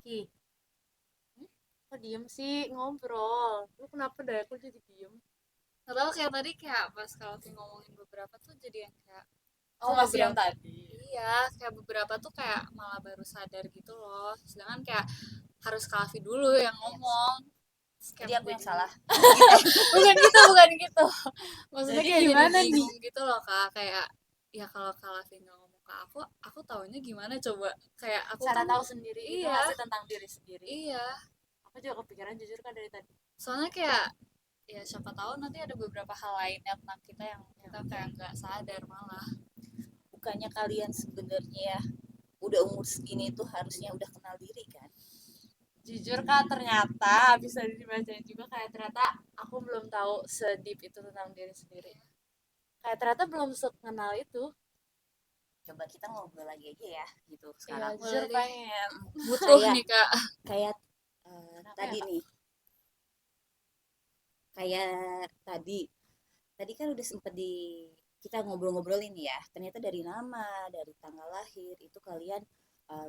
Ki, kok diem sih ngobrol? Lu kenapa dari aku jadi diem? Gak tau, kayak tadi kayak pas kalau Alfi ngomongin beberapa tuh jadi yang kayak Oh, masih yang tadi. iya, kayak beberapa tuh kayak malah baru sadar gitu loh, sedangkan kayak harus ke Alfi dulu yang ngomong. Terus kayak Jadi aku yang salah. bukan gitu maksudnya Jadi kayak jadi gimana nih? bingung gitu loh kak, kayak ya kalau kak Alfi nggak ngomong ke aku taunya gimana coba, kayak aku Cara kan tahu sendiri itu iya masih tentang diri sendiri. iya, Aku juga kepikiran jujur kan dari tadi. soalnya kayak ya siapa tahu nanti ada beberapa hal lainnya tentang kita yang kita kayak nggak sadar malah. Bukannya kalian sebenarnya ya udah umur segini tuh harusnya udah kenal diri kan? Jujur kak, ternyata bisa dibacain juga kayak ternyata aku belum tahu sedip itu tentang diri sendiri. Kayak ternyata belum sekenal itu. Coba kita ngobrol lagi aja ya gitu Iya, sekarang. jujur Boleh deh. pengen. Butuh Kayak- nih kak. Kayak Kenapa tadi ya, Kak? nih, kayak tadi kan udah sempet kita ngobrol-ngobrol ini ya, ternyata dari nama, dari tanggal lahir itu kalian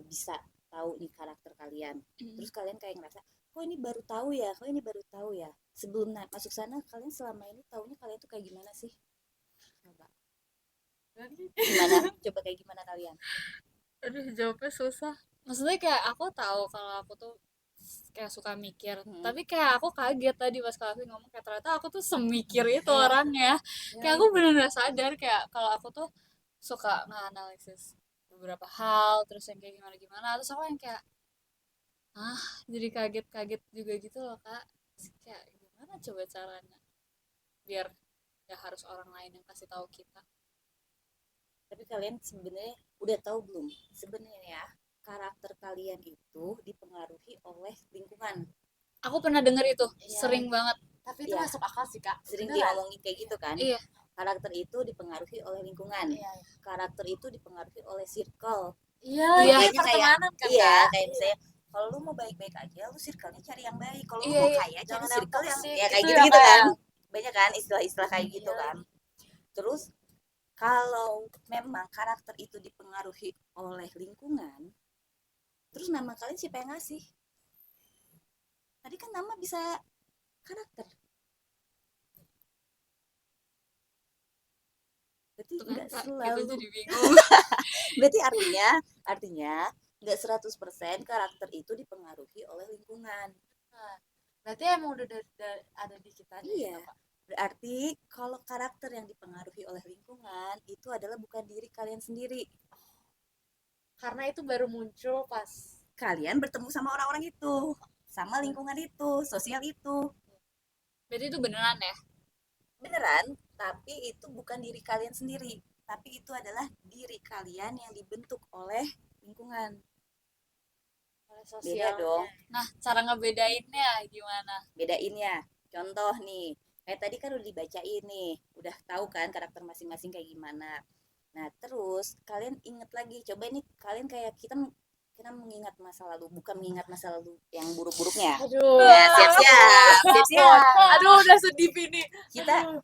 bisa tahu nih karakter kalian. Terus kalian kayak ngerasa kok ini baru tahu ya, sebelum masuk sana kalian selama ini taunya kalian tuh kayak gimana sih? Coba kayak gimana kalian? Aduh, jawabnya susah. Maksudnya kayak aku tahu kalau aku tuh kayak suka mikir, tapi kayak aku kaget tadi pas Kak Alfi ngomong kayak ternyata aku tuh semikir itu orangnya. Kayak aku bener-bener sadar kayak kalau aku tuh suka nganalisis beberapa hal, terus yang kayak gimana-gimana, terus aku yang kayak jadi kaget-kaget juga gitu loh kak. Terus kayak gimana coba caranya biar gak harus orang lain yang kasih tahu kita. Tapi kalian sebenarnya udah tahu belum? Sebenarnya ya, karakter kalian itu dipengaruhi oleh lingkungan. Aku pernah denger itu, Iya. sering banget. Tapi itu Iya. masuk akal sih kak. Sering Beneran. diomongin kayak gitu kan? Iya. Karakter itu dipengaruhi oleh lingkungan. Iya. Karakter itu dipengaruhi oleh circle. Iya, Iya. kayak pertemanan kan Iya, Kak? kayak misalnya kalau lu mau baik-baik aja, lu circle-nya cari yang baik. Kalau lu Iya, mau iya. kaya, cari Jangan yang circle yang toxic. ya kayak Itu gitu-gitu ya, Kak, kan. ya? Banyak kan istilah-istilah kayak gitu Iya. kan. Terus kalau memang karakter itu dipengaruhi oleh lingkungan, terus nama kalian siapa yang ngasih? Tadi kan nama bisa karakter. Berarti Tuh kan, nggak Kak, selalu. kita jadi bingung. Berarti artinya nggak 100% karakter itu dipengaruhi oleh lingkungan. Berarti emang udah ada di kita. Iya. Berarti kalau karakter yang dipengaruhi oleh lingkungan itu adalah bukan diri kalian sendiri. Karena itu baru muncul pas Kalian bertemu sama orang-orang itu, sama lingkungan itu, sosial itu. Berarti itu beneran ya? Beneran, tapi itu bukan diri kalian sendiri. Tapi itu adalah diri kalian yang dibentuk oleh lingkungan. oleh Beda sosial. dong. Nah, cara ngebedainnya gimana? Bedainnya. Contoh nih, kayak tadi kan udah dibacain nih, udah tahu kan karakter masing-masing kayak gimana. Nah, terus kalian inget lagi, coba nih kalian kayak kita mengingat masa lalu, bukan mengingat masa lalu yang buruk-buruknya. Aduh. Ya, siap-siap. Aduh, udah sedih ini.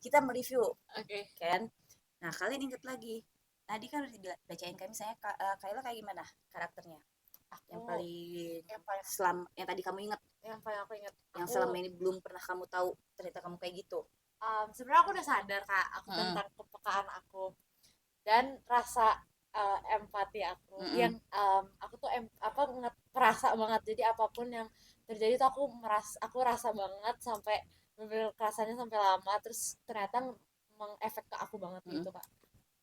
Kita mereview, Oke. kan? Nah, kalian inget lagi. Tadi kan udah dibacain kan, misalnya Kayla kayak gimana karakternya? Yang paling yang tadi kamu inget, yang paling aku ingat yang selama ini belum pernah kamu tahu ternyata kamu kayak gitu. Sebenarnya aku udah sadar kak aku tentang kepekaan aku dan rasa empati aku yang aku tuh merasa banget, jadi apapun yang terjadi tuh aku rasa banget sampai bener rasanya sampai lama, terus ternyata mengefek ke aku banget gitu kak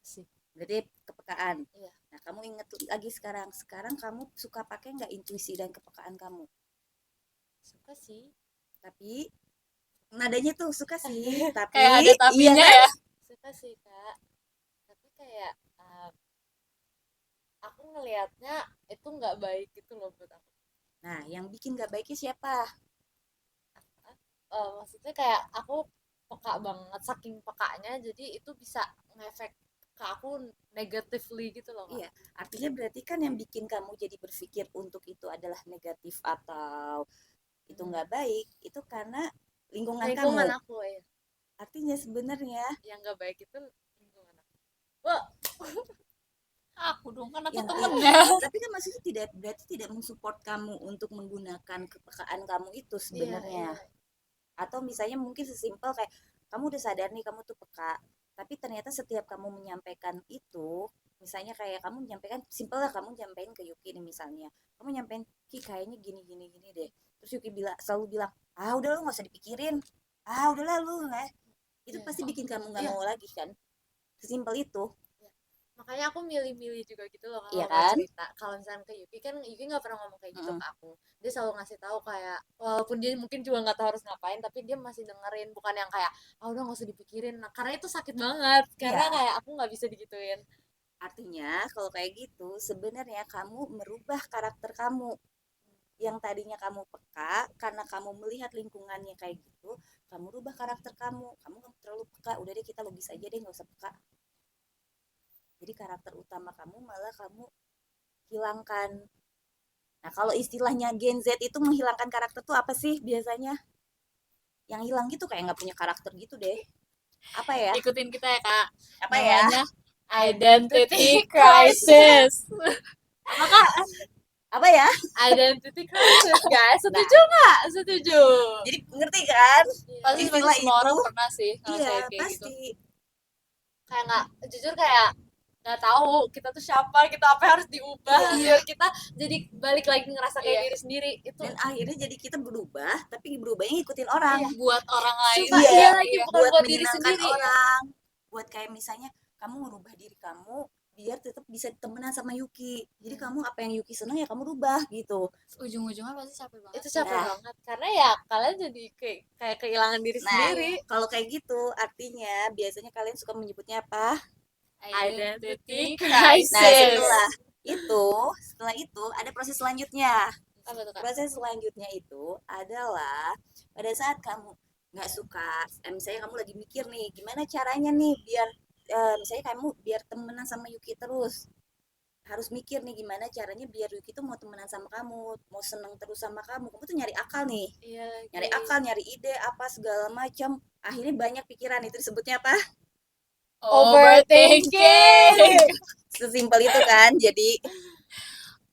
sih. Berarti kepekaan. Iya. Nah, kamu inget lagi sekarang kamu suka pakai nggak intuisi dan kepekaan kamu? Suka sih, Tapi nadanya tuh suka sih, tapi Kayak ada tapinya iya kan? ya. suka sih kak, tapi kayak aku ngelihatnya itu nggak baik gitu loh buat aku. Nah, yang bikin nggak baiknya siapa? Maksudnya kayak aku peka banget, saking pekanya jadi itu bisa ngefek ke aku negatively gitu loh kak. Iya, artinya berarti kan yang bikin kamu jadi berpikir untuk itu adalah negatif atau itu nggak baik, itu karena lingkungan kamu. Aku ya. Artinya artinya sebenarnya yang nggak baik itu lingkungan aku. Wah, Aku dong kan aku yang temennya. tapi kan maksudnya tidak berarti tidak mensupport kamu untuk menggunakan kepekaan kamu itu iya sebenarnya. iya Atau misalnya mungkin sesimpel kayak kamu udah sadar nih kamu tuh peka, tapi ternyata setiap kamu menyampaikan itu, misalnya kayak kamu menyampaikan simpel lah, kamu nyampein ke Yuki nih misalnya, kamu nyampein Ki kayaknya gini gini gini deh, terus Yuki selalu bilang ah udah lu nggak usah dipikirin, ah udahlah lu nggak, itu iya pasti bikin kamu nggak iya mau lagi kan, sesimpel itu. iya. Makanya aku milih-milih juga gitu loh Iya kalau mau kan. cerita. Kalau misalnya ke Yuki kan Yuki nggak pernah ngomong kayak gitu Mm-mm. ke aku. Dia selalu ngasih tahu kayak walaupun dia mungkin juga nggak tahu harus ngapain, tapi dia masih dengerin, bukan yang kayak ah udah nggak usah dipikirin. Nah, karena itu sakit banget. Karena Iya, kayak aku nggak bisa digituin. artinya kalau kayak gitu sebenarnya kamu merubah karakter kamu yang tadinya kamu peka karena kamu melihat lingkungannya kayak gitu, kamu rubah karakter kamu nggak terlalu peka, udah deh kita logis aja deh nggak usah peka, jadi karakter utama kamu malah kamu hilangkan. Nah kalau istilahnya Gen Z itu menghilangkan karakter tuh apa sih biasanya, yang hilang gitu kayak nggak punya karakter gitu deh, apa ya, Ikutin kita ya kak, apa ya, namanya identity crisis. Apakah apa ya. identity crisis, guys? Nah Setuju nggak? Setuju. jadi ngerti kan Pasti pasti istilah semua itu. orang pernah sih Iya ngerasain kayak gitu. pasti. Kayak nggak, jujur kayak nggak tahu kita tuh siapa, kita apa yang harus diubah Iya, biar kita jadi balik lagi ngerasa kayak Iya. diri sendiri itu. dan akhirnya jadi kita berubah tapi berubahnya ngikutin orang. Iya. Buat orang lain. Sumpah, Iya, iya lagi, Iya. bukan buat buat diri menyenangkan sendiri. orang, buat kayak misalnya kamu merubah diri kamu biar tetap bisa temenan sama Yuki, jadi kamu apa yang Yuki seneng ya kamu rubah gitu. Ujung-ujungnya pasti capek banget. Itu capek Nah. banget karena ya kalian jadi kayak kehilangan diri Nah sendiri. kalau kayak gitu artinya biasanya kalian suka menyebutnya apa. Identity Nah crisis. setelah itu ada proses selanjutnya. Apa tuh kak? Proses selanjutnya itu adalah pada saat kamu nggak suka, misalnya kamu lagi mikir nih gimana caranya nih biar misalnya kamu biar temenan sama Yuki terus, harus mikir nih gimana caranya biar Yuki tuh mau temenan sama kamu, mau seneng terus sama kamu tuh nyari akal nih, Iya lagi. nyari akal, nyari ide apa segala macam, akhirnya banyak pikiran, itu disebutnya apa, Overthinking. sesimpel itu kan. Jadi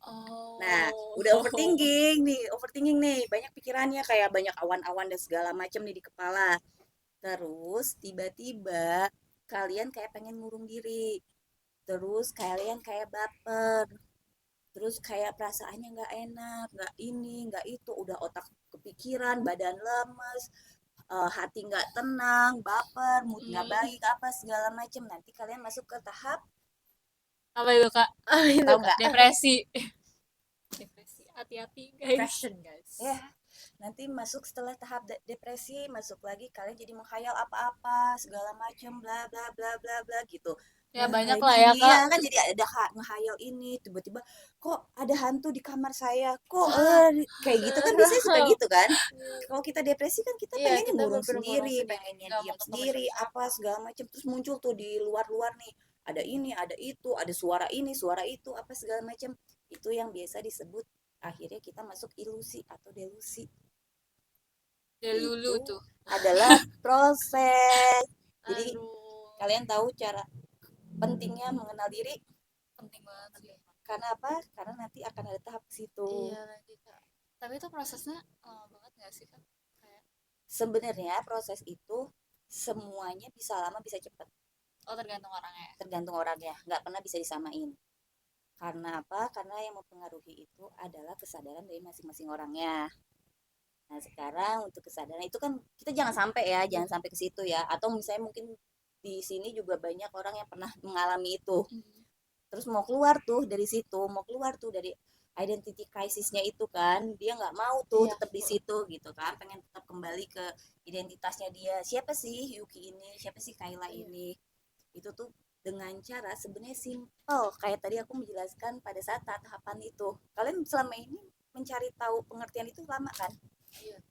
Oh. nah udah overthinking nih banyak pikirannya kayak banyak awan-awan dan segala macam nih di kepala, terus tiba-tiba kalian kayak pengen ngurung diri, terus kalian kayak baper, terus kayak perasaannya nggak enak, nggak ini nggak itu, udah otak kepikiran, badan lemes, hati nggak tenang, baper, mood nggak baik apa segala macam, nanti kalian masuk ke tahap Apa itu kak? Itu tahu Kak, nggak Depresi. Depresi. Hati-hati guys. depression guys. ya. Nanti masuk setelah tahap depresi, masuk lagi kalian jadi menghayal apa-apa segala macam bla bla bla bla bla gitu. Ya Nah, banyak kayak lah ya gini, kak. kan jadi ada ngehayal ini, tiba-tiba kok ada hantu di kamar saya, kok kayak gitu kan biasanya suka gitu kan. Kalau kita depresi kan kita Iya, pengennya kita ngurung bener-bener sendiri, ngurung sendiri, pengennya nggak mau diam ketemu sendiri siapa-siapa. apa segala macam, terus muncul tuh di luar-luar nih ada ini ada itu, ada suara ini suara itu apa segala macam, itu yang biasa disebut akhirnya kita masuk ilusi atau delusi. Delulu Itu tuh. adalah proses. Jadi Aduh. kalian tahu cara pentingnya mengenal diri Penting banget sih. karena apa? Karena nanti akan ada tahap ke situ. Iya lagi Kak. Tapi itu prosesnya lama banget gak sih kak? Kayak Sebenarnya proses itu semuanya bisa lama bisa cepat, tergantung orangnya. tergantung orangnya, nggak pernah bisa disamain. Karena apa? Karena yang mempengaruhi itu adalah kesadaran dari masing-masing orangnya. Nah sekarang untuk kesadaran itu kan kita jangan sampai ya, jangan sampai ke situ ya. Atau misalnya mungkin di sini juga banyak orang yang pernah mengalami itu. Terus mau keluar tuh dari situ, mau keluar tuh dari identity crisisnya itu kan, dia nggak mau tuh Iya. tetap di situ gitu kan, pengen tetap kembali ke identitasnya dia, siapa sih Yuki ini, siapa sih Kayla ini. Itu tuh dengan cara sebenarnya simple kayak tadi aku menjelaskan pada saat tahapan itu. Kalian selama ini mencari tahu pengertian itu lama kan? Iya.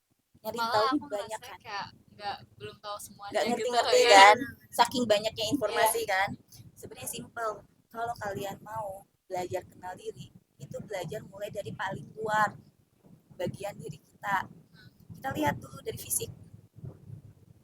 Nyari Malah tahu aku banyak ngerasa kan, kayak belum tahu semuanya nggak gitu. ngerti-ngerti Iya. kan, saking banyaknya informasi kan. Sebenarnya simple, kalau kalian mau belajar kenal diri itu belajar mulai dari paling luar bagian diri kita. Kita lihat dulu dari fisik,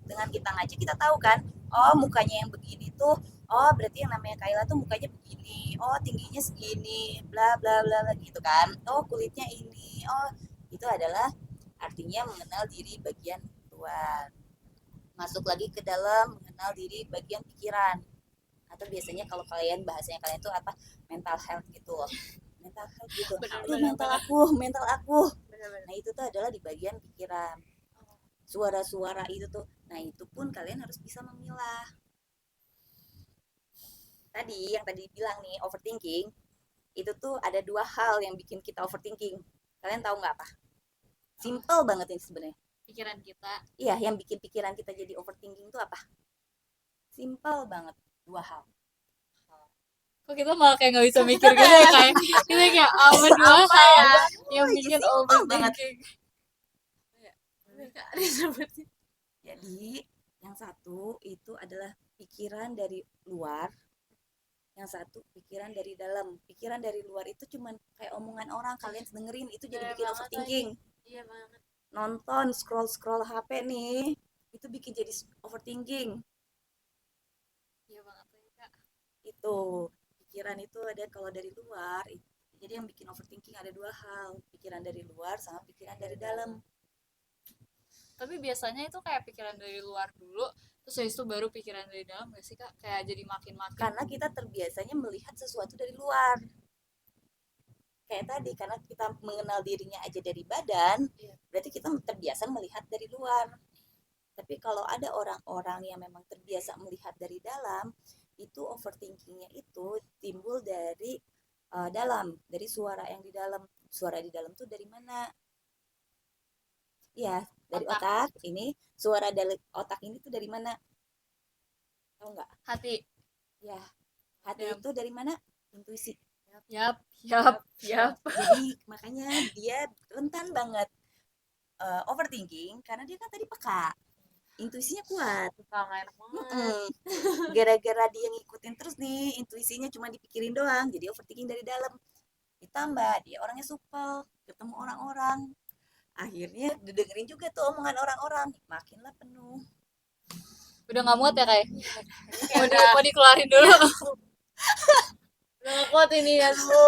Dengan kita ngaca kita tahu kan, oh mukanya yang begini tuh, oh berarti yang namanya Kayla tuh mukanya begini, oh tingginya segini, bla bla bla gitu kan, oh kulitnya ini, oh itu adalah artinya mengenal diri bagian luar. Masuk lagi ke dalam, mengenal diri bagian pikiran, atau biasanya kalau kalian bahasanya kalian itu apa, mental health gitu loh, mental health gitu. Aduh mental aku. Bener-bener. Nah itu tuh adalah di bagian pikiran, suara-suara itu tuh. Nah itu pun kalian harus bisa memilah. Tadi yang tadi bilang nih overthinking, itu tuh ada dua hal yang bikin kita overthinking. Kalian tahu nggak apa? Simple banget ini sebenarnya. Pikiran kita. Iya, yang bikin pikiran kita jadi overthinking itu apa? Simple banget, dua hal. Kok kita malah kayak nggak bisa mikir gitu ya, kayak kita kayak apa dua hal yang Iya, bikin simple banget. overthinking. Bener, Kak, disebutin. Jadi yang satu itu adalah pikiran dari luar, yang satu pikiran dari dalam. Pikiran dari luar itu cuman kayak omongan orang, kalian dengerin itu jadi Iya bikin banget overthinking. Iya banget. Nonton scroll HP nih itu bikin jadi overthinking. Iya banget lagi, Kak. Itu pikiran itu ada kalau dari luar jadi yang bikin overthinking ada dua hal, pikiran dari luar sama pikiran dari dalam. Tapi biasanya itu kayak pikiran dari luar dulu, terus habis itu baru pikiran dari dalam gak sih, Kak? Kayak jadi makin-makin. Karena kita terbiasanya melihat sesuatu dari luar, kayak tadi, karena kita mengenal dirinya aja dari badan, berarti kita terbiasa melihat dari luar. Tapi kalau ada orang-orang yang memang terbiasa melihat dari dalam, itu overthinkingnya itu timbul dari dalam, dari suara yang di dalam. Suara di dalam tuh dari mana? Ya, dari otak. Ini suara dari otak ini tuh dari mana? Tahu nggak? Hati. Ya, hati itu dari mana? Intuisi. Yap. Jadi makanya dia rentan banget overthinking karena dia kan tadi peka, intuisinya kuat. Nggak enak banget. Gara-gara dia ngikutin terus nih, intuisinya cuma dipikirin doang, jadi overthinking dari dalam. Ditambah dia orangnya supel, ketemu orang-orang, akhirnya didengerin juga tuh omongan orang-orang, makinlah penuh. Udah nggak muat ya, kayak? Mau dikeluarin dulu. Udah nggak kuat ini ya lu,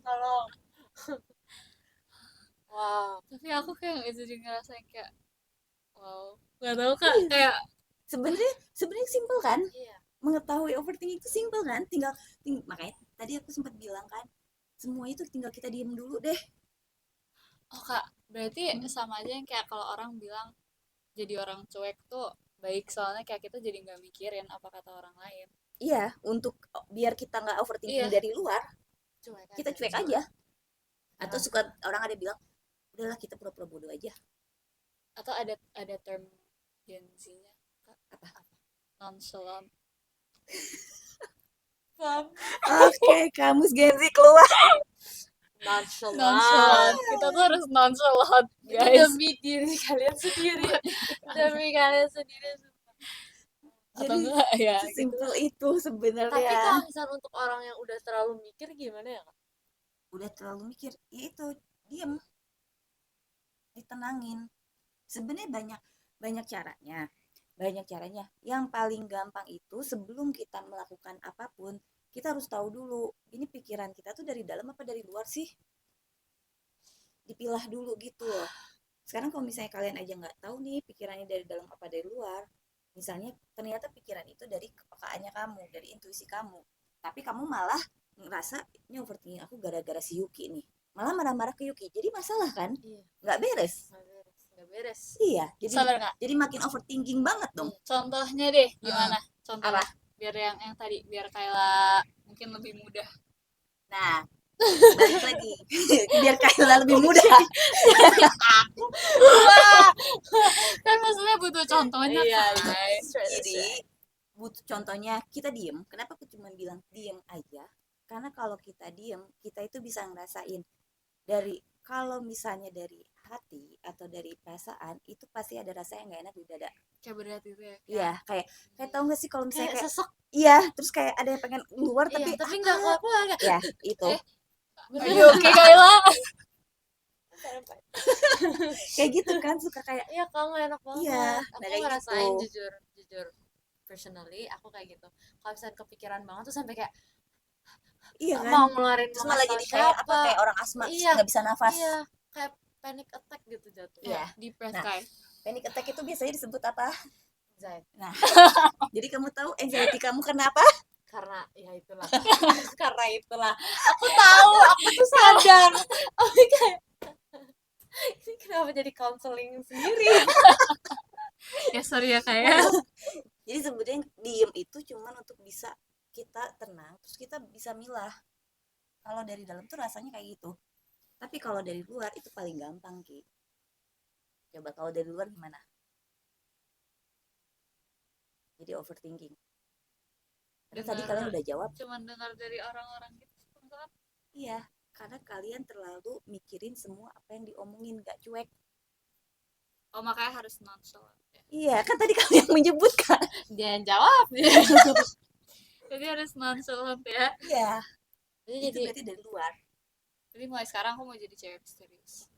tolong. Wow. Tapi aku kayak itu juga ngerasain kayak wow, nggak tahu, Kak, kayak Sebenarnya simple kan? Iya. Mengetahui overthinking itu simple kan? Makanya tadi aku sempat bilang kan, semua itu tinggal kita diem dulu deh. oh Kak, berarti sama aja yang kayak kalau orang bilang jadi orang cuek tuh baik, soalnya kayak kita jadi nggak mikirin apa kata orang lain. Iya, untuk biar kita nggak overthinking dari luar, kita cuek aja. Atau suka orang ada bilang, udahlah kita pura-pura bodoh aja. Atau ada term Gen Z-nya, Kak, Apa? nonchalant. Oke, kamus Gen Z keluar. Nonchalant. Kita tuh harus nonchalant, Itu guys. demi diri kalian sendiri. Demi kalian sendiri. Atau Jadi enggak ya? simple itu Tapi sebenarnya. kalau misalnya untuk orang yang udah terlalu mikir gimana ya, Kak? Udah terlalu mikir, ya itu diem, ditenangin. Sebenarnya banyak caranya. Yang paling gampang itu sebelum kita melakukan apapun, kita harus tahu dulu, ini pikiran kita tuh dari dalam apa dari luar sih? Dipilah dulu gitu loh. Sekarang kalau misalnya kalian aja nggak tahu nih pikirannya dari dalam apa dari luar, misalnya ternyata pikiran itu dari kepekaannya kamu, dari intuisi kamu, tapi kamu malah ngerasa ini overthinking aku gara-gara si Yuki nih, malah marah-marah ke Yuki, jadi masalah kan? Iya. Nggak beres. Nggak beres. Iya, Sabar, Kak. jadi makin overthinking banget dong. Contohnya deh, gimana? Contohnya. Apa? Biar yang tadi, biar kayak mungkin lebih mudah. Nah, balik lagi biar Kayla lebih mudah. Kan maksudnya butuh contohnya, Iya, kan? Jadi butuh contohnya, kita diem. Kenapa aku cuma bilang diem aja? Karena kalau kita diem, kita itu bisa ngerasain dari, kalau misalnya dari hati atau dari perasaan, itu pasti ada rasa yang nggak enak di dada. Kayak berat itu ya. Iya, kayak tahu nggak sih kalau misalnya Kayak kayak sesek. iya, terus kayak ada yang pengen keluar Iya, tapi nggak keluar. ya itu. Ayo, oke, Kayla. kayak gitu kan, suka kayak Iya, kamu enak banget. iya, Aku nah kayak ngerasain gitu. jujur personally aku kayak gitu. Kalau misalnya kepikiran banget tuh sampai kayak Iya kan, mau ngeluarin terus mau malah ngasih tau jadi kayak apa, siapa. kayak orang asma, terus Iya, nggak bisa nafas. iya, kayak panic attack gitu jatuh. Iya. Depressed Nah, kayak. panic attack itu biasanya disebut apa? Anxiety. Nah, jadi kamu tahu anxiety kamu kenapa? Karena ya itulah. Karena itulah. Aku tahu, aku tuh sadar. Oh, kayak ini kenapa jadi counseling sendiri? Ya sorry ya kayak. Jadi sebenarnya diem itu cuman untuk bisa kita tenang, terus kita bisa milah. Kalau dari dalam tuh rasanya kayak gitu. Tapi kalau dari luar itu paling gampang, Ki. Coba kalau dari luar gimana? Jadi overthinking. Karena tadi kalian udah jawab, Cuman dengar dari orang-orang gitu. iya. Karena kalian terlalu mikirin semua apa yang diomongin, gak cuek. Oh makanya harus nonchalant ya. Iya, kan tadi kalian yang menyebutkan. Dia yang jawab. Jadi harus nonchalant ya. Iya, Jadi itu berarti dari luar. Jadi mulai sekarang aku mau jadi cewek misterius.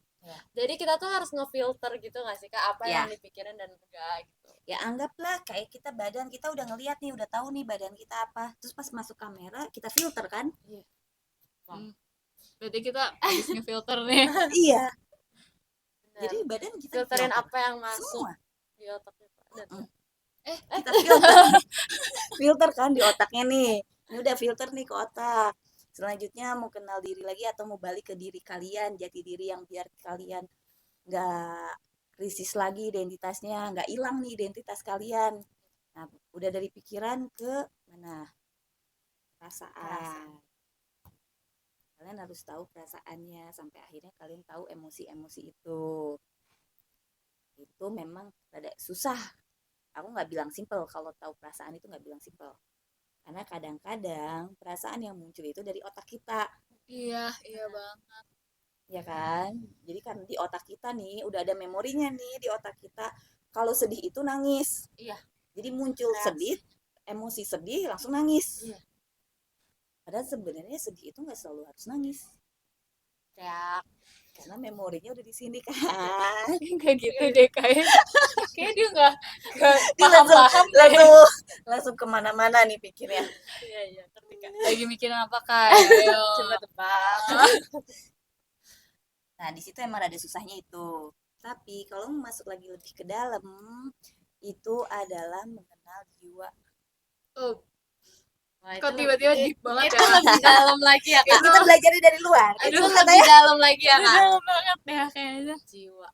jadi kita tuh harus ngefilter gitu nggak sih Kak, apa Ya. yang dipikirin dan enggak gitu. Ya anggaplah kayak kita badan kita udah ngeliat nih, udah tahu nih badan kita apa. Terus pas masuk kamera kita filter kan? Berarti kita harus ngefilter nih. Iya. Bener. Jadi badan kita filterin filter. apa yang masuk Semua. di otak kita. Kita filter. Filter kan di otaknya nih. Ini udah filter nih ke otak. Selanjutnya mau kenal diri lagi atau mau balik ke diri kalian, jati diri yang biar kalian nggak krisis lagi identitasnya, nggak hilang nih identitas kalian. Nah, udah dari pikiran ke mana? Perasaan. Kalian harus tahu perasaannya sampai akhirnya kalian tahu emosi-emosi itu. Itu memang rada susah. Aku nggak bilang simple, kalau tahu perasaan itu nggak bilang simple. Karena kadang-kadang perasaan yang muncul itu dari otak kita. Iya banget. Ya kan? Jadi kan di otak kita nih udah ada memorinya nih di otak kita. Kalau sedih itu nangis. Iya. Jadi muncul sedih, emosi sedih langsung nangis. Iya. Padahal sebenarnya sedih itu nggak selalu harus nangis. Kayak Karena memorinya udah di sini kan. Kayak gitu deh kayak. Kayak dia nggak Dia paham langsung kemana-mana nih pikirnya. iya ketika lagi mikirin apa kayak. coba tebak. Nah, di situ emang ada susahnya itu. Tapi kalau masuk lagi lebih ke dalam, itu adalah mengenal jiwa. Oh, Wah, kok tiba-tiba deep banget itu ya. lebih dalam lagi ya Ya, Kak. kita belajarnya dari luar. Itu Itu lebih katanya. dalam lagi ya Kak. Dalam banget ya kayaknya. Jiwa.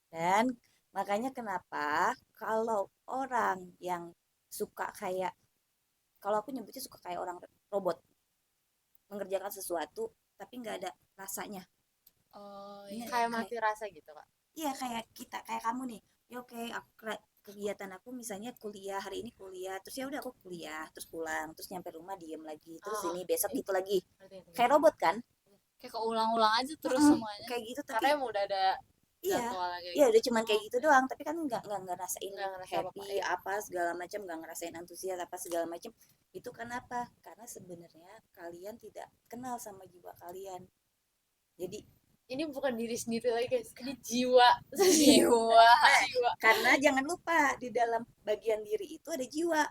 Dan makanya kenapa kalau orang yang suka kayak, kalau aku nyebutnya suka kayak orang robot, mengerjakan sesuatu tapi nggak ada rasanya. Oh Iya. Kayak mati rasa gitu Kak. Iya, kayak kita, kayak kamu nih. Ya oke, aku kegiatan aku misalnya kuliah, hari ini kuliah, terus ya udah aku kuliah, terus pulang, terus nyampe rumah diem lagi, terus ini besok gitu lagi. Kayak robot kan? kayak keulang-ulang aja terus Mm-mm, semuanya. kayak gitu, tapi Karena emang udah ada iya, jadwalnya kayak iya gitu. udah cuman kayak gitu doang, tapi kan nggak ngerasain Nggak ngerasa happy apa-apa, iya. apa segala macam, nggak ngerasain antusias apa segala macam. Itu kenapa? Karena sebenarnya kalian tidak kenal sama jiwa kalian. Jadi Ini bukan diri sendiri lagi guys, ini jiwa. Jiwa. karena jangan lupa di dalam bagian diri itu ada jiwa.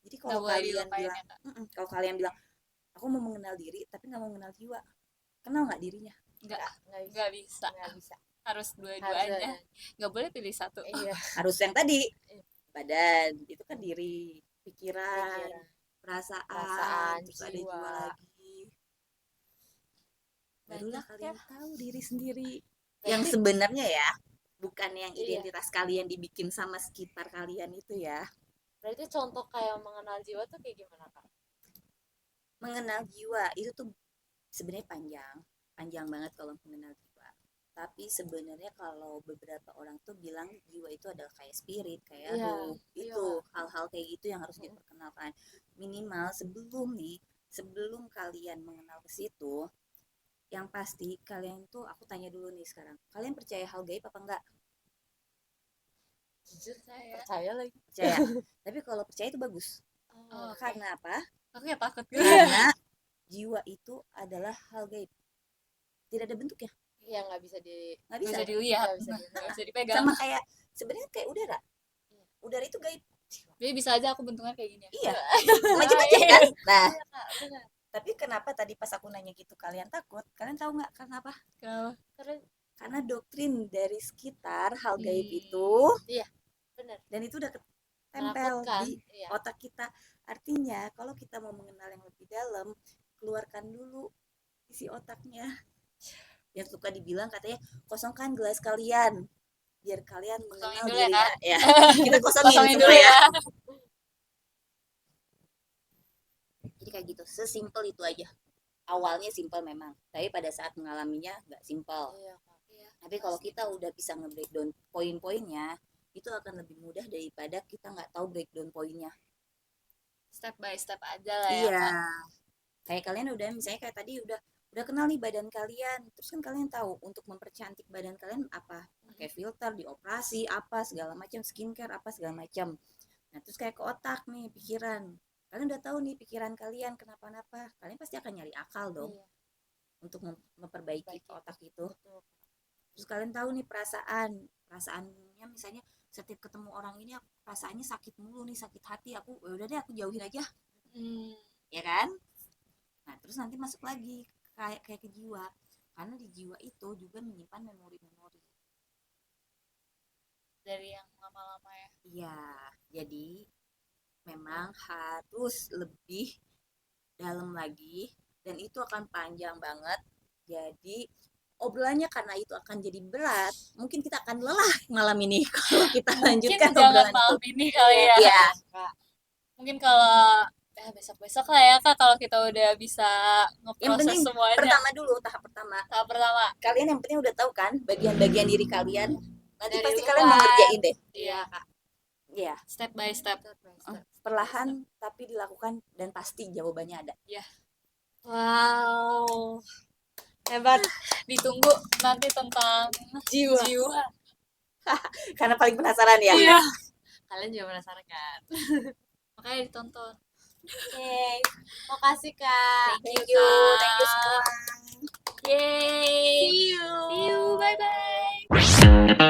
Jadi Nggak kalau boleh kalian dilupain bilang, ya, Kak. kalau kalian bilang, aku mau mengenal diri tapi nggak mau mengenal jiwa, kenal nggak dirinya? Nggak Nggak bisa. bisa. Nggak bisa. Harus dua-duanya. Nggak boleh pilih satu. Iya. Harus yang tadi, Iya. badan itu kan diri, pikiran, Pikiran. perasaan, Perasaan, terus ada jiwa. jiwa lagi. Barulah Banyak kalian ya. tahu diri sendiri. Yang sebenarnya ya, bukan yang Iya. identitas kalian dibikin sama sekitar kalian itu ya. Berarti contoh kayak mengenal jiwa tuh kayak gimana Kak? Mengenal jiwa itu tuh sebenarnya panjang banget kalau mengenal jiwa. Tapi sebenarnya kalau beberapa orang tuh bilang jiwa itu adalah kayak spirit, kayak Iya, ruh. iya. Itu hal-hal kayak gitu yang harus diperkenalkan. Minimal sebelum kalian mengenal ke situ, yang pasti kalian tuh, aku tanya dulu nih sekarang, kalian percaya hal gaib apa enggak? Jujur saya percaya lagi. Percaya. Tapi kalau percaya itu bagus. Oh, oke. Karena apa? Aku ya takut gitu. Karena jiwa itu adalah hal gaib. Tidak ada bentuknya. ya nggak bisa nggak bisa bisa. dilihat, nggak bisa nggak bisa dipegang. Sama kayak sebenarnya kayak udara. Udara itu gaib. Jadi bisa aja aku bentuknya kayak gini. Iya, macam-macam kan. Nah, Iya, Kak, benar. tapi kenapa tadi pas aku nanya gitu kalian takut? Kalian tahu nggak kenapa? Kenapa? Karena doktrin dari sekitar hal gaib Hmm. itu, Benar. dan itu udah tempel Menakutkan. di Iya. otak kita. Artinya kalau kita mau mengenal yang lebih dalam, keluarkan dulu isi otaknya. Yang suka dibilang katanya kosongkan gelas kalian biar kalian mengenal Kosongin dulu ya, dirinya. Kak. Ya, kita kosongin Kosongin semua dulu ya. ya. Jadi kayak gitu, sesimpel itu aja. Awalnya simpel memang, tapi pada saat mengalaminya nggak simpel. Iya, Kak. Tapi kalau kita udah bisa nge-breakdown poin-poinnya, itu akan lebih mudah daripada kita nggak tahu breakdown poinnya. Step by step aja lah ya, Iya. Kak. Kayak kalian udah misalnya kayak tadi udah kenal nih badan kalian, terus kan kalian tahu untuk mempercantik badan kalian apa? Pakai filter, dioperasi, apa segala macam, skincare apa segala macam. Nah, terus kayak ke otak nih, pikiran. Kalian udah tahu nih pikiran kalian kenapa-napa. Kalian pasti akan nyari akal dong Iya. untuk memperbaiki otak itu. Betul. Terus kalian tahu nih perasaannya misalnya setiap ketemu orang ini aku perasaannya sakit mulu nih, sakit hati, aku udah deh aku jauhin aja, ya kan. Nah terus nanti masuk lagi kayak ke jiwa, karena di jiwa itu juga menyimpan memori-memori Dari yang lama-lama ya. iya. Jadi memang harus lebih dalam lagi, dan itu akan panjang banget. Jadi obrolannya karena itu akan jadi berat, mungkin kita akan lelah malam ini kalau kita lanjutkan Mungkin jangan obrolan malam itu. ini kali ya. Iya. Mungkin kalau besok-besok lah ya, Kak, kalau kita udah bisa Yang ngeproses penting semuanya. pertama dulu, tahap pertama. Tahap pertama. Kalian yang penting udah tahu kan bagian-bagian diri kalian. Nanti Dari pasti luar. kalian mau ngerjain deh. Iya, Kak. Iya. step by step. Perlahan tapi dilakukan dan pasti jawabannya ada. Wow. Hebat. Ditunggu nanti tentang Jiwa. Karena paling penasaran ya. Iya. Kalian juga penasaran kan? Makanya ditonton. Oke. Makasih, Kak. Thank you semua. Yay. See you. See you. Bye bye.